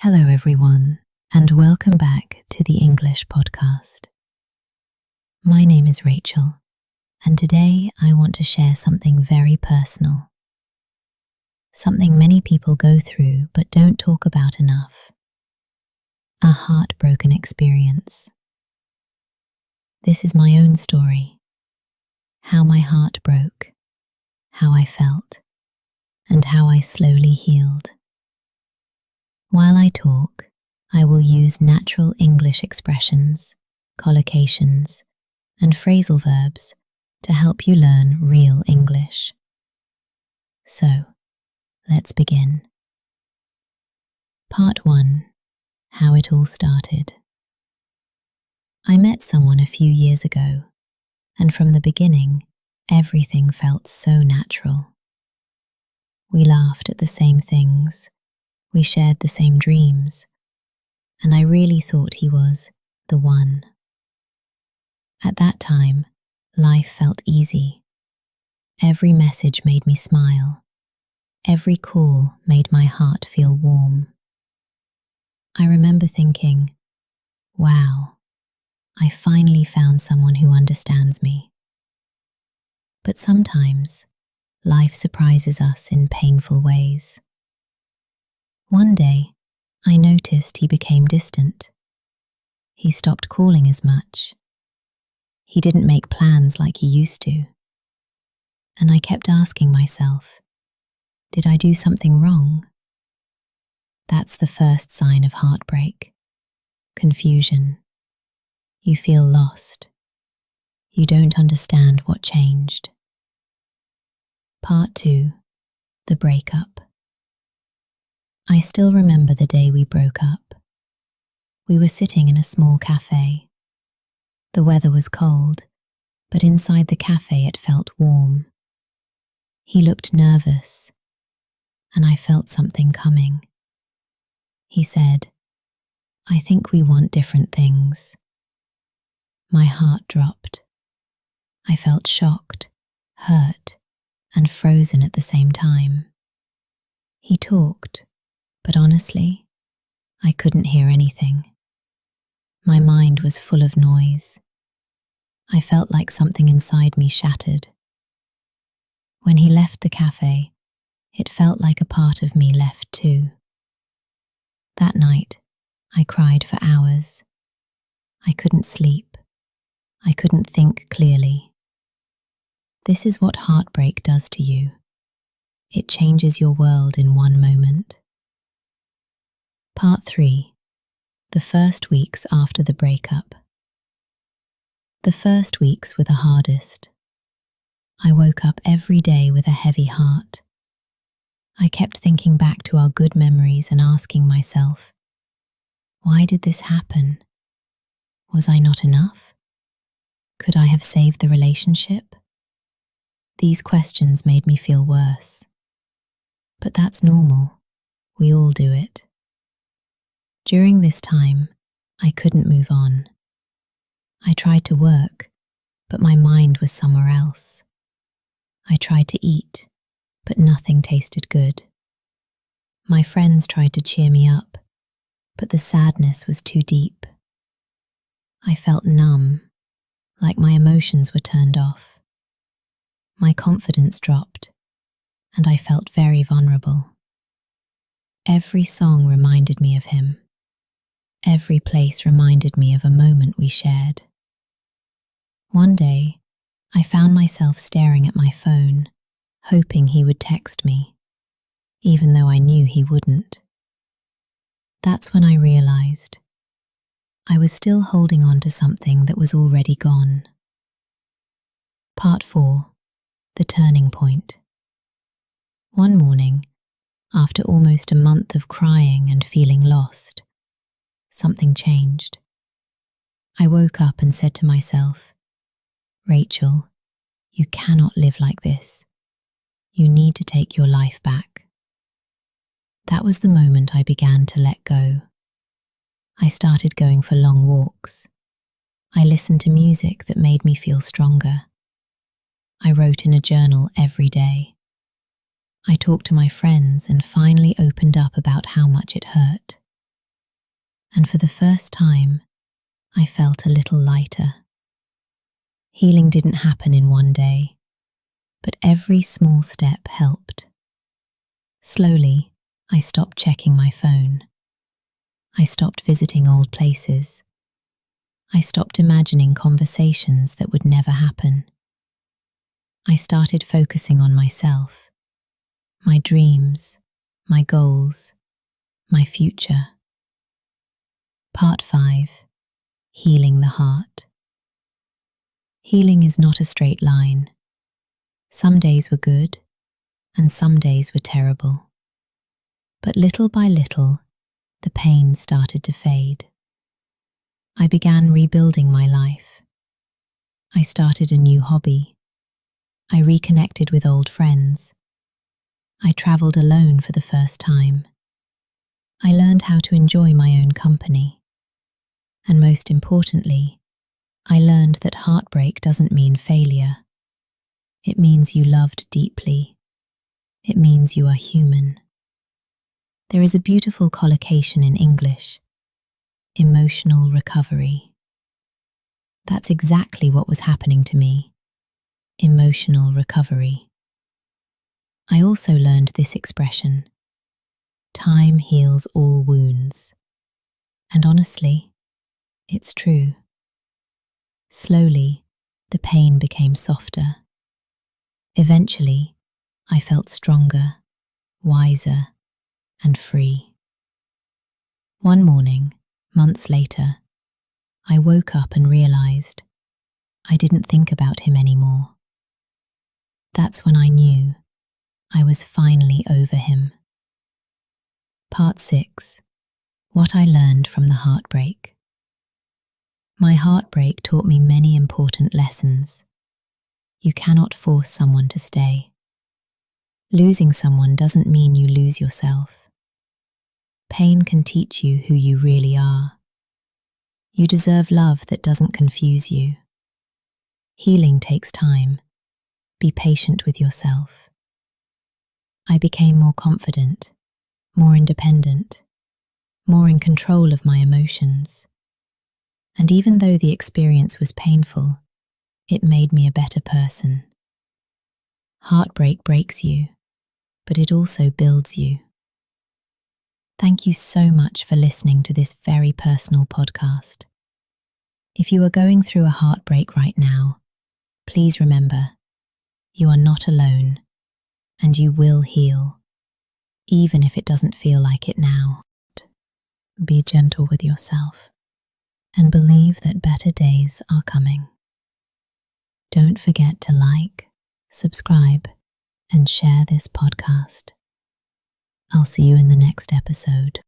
Hello, everyone, and welcome back to the English podcast. My name is Rachel, and today I want to share something very personal. Something many people go through but don't talk about enough. A heartbroken experience. This is my own story. How my heart broke, how I felt, and how I slowly healed. While I talk, I will use natural English expressions, collocations, and phrasal verbs to help you learn real English. So, let's begin. Part 1. How it all started. I met someone a few years ago, and from the beginning, everything felt so natural. We laughed at the same things. We shared the same dreams, and I really thought he was the one. At that time, life felt easy. Every message made me smile. Every call made my heart feel warm. I remember thinking, wow, I finally found someone who understands me. But sometimes, life surprises us in painful ways. One day, I noticed he became distant. He stopped calling as much. He didn't make plans like he used to. And I kept asking myself, did I do something wrong? That's the first sign of heartbreak. Confusion. You feel lost. You don't understand what changed. Part 2. The breakup. I still remember the day we broke up. We were sitting in a small cafe. The weather was cold, but inside the cafe it felt warm. He looked nervous, and I felt something coming. He said, "I think we want different things." My heart dropped. I felt shocked, hurt, and frozen at the same time. He talked. But honestly, I couldn't hear anything. My mind was full of noise. I felt like something inside me shattered. When he left the cafe, it felt like a part of me left too. That night, I cried for hours. I couldn't sleep. I couldn't think clearly. This is what heartbreak does to you. It changes your world in one moment. Part 3. The first weeks after the breakup. The first weeks were the hardest. I woke up every day with a heavy heart. I kept thinking back to our good memories and asking myself, why did this happen? Was I not enough? Could I have saved the relationship? These questions made me feel worse. But that's normal. We all do it. During this time, I couldn't move on. I tried to work, but my mind was somewhere else. I tried to eat, but nothing tasted good. My friends tried to cheer me up, but the sadness was too deep. I felt numb, like my emotions were turned off. My confidence dropped, and I felt very vulnerable. Every song reminded me of him. Every place reminded me of a moment we shared. One day, I found myself staring at my phone, hoping he would text me, even though I knew he wouldn't. That's when I realized I was still holding on to something that was already gone. Part 4. The turning point. One morning, after almost a month of crying and feeling lost, something changed. I woke up and said to myself, Rachel, you cannot live like this. You need to take your life back. That was the moment I began to let go. I started going for long walks. I listened to music that made me feel stronger. I wrote in a journal every day. I talked to my friends and finally opened up about how much it hurt. and for the first time, I felt a little lighter. Healing didn't happen in one day, but every small step helped. Slowly, I stopped checking my phone. I stopped visiting old places. I stopped imagining conversations that would never happen. I started focusing on myself, my dreams, my goals, my future. Part 5. Healing the heart. Healing is not a straight line. Some days were good, and some days were terrible. But little by little, the pain started to fade. I began rebuilding my life. I started a new hobby. I reconnected with old friends. I traveled alone for the first time. I learned how to enjoy my own company. And most importantly, I learned that heartbreak doesn't mean failure. It means you loved deeply. It means you are human. There is a beautiful collocation in English: emotional recovery. That's exactly what was happening to me. Emotional recovery. I also learned this expression: time heals all wounds. And honestly, it's true. Slowly, the pain became softer. Eventually, I felt stronger, wiser, and free. One morning, months later, I woke up and realized I didn't think about him anymore. That's when I knew I was finally over him. Part 6. What I learned from the heartbreak. My heartbreak taught me many important lessons. You cannot force someone to stay. Losing someone doesn't mean you lose yourself. Pain can teach you who you really are. You deserve love that doesn't confuse you. Healing takes time. Be patient with yourself. I became more confident, more independent, more in control of my emotions. And even though the experience was painful, it made me a better person. Heartbreak breaks you, but it also builds you. Thank you so much for listening to this very personal podcast. If you are going through a heartbreak right now, please remember, you are not alone, and you will heal, even if it doesn't feel like it now. Be gentle with yourself, and believe that better days are coming. Don't forget to like, subscribe, and share this podcast. I'll see you in the next episode.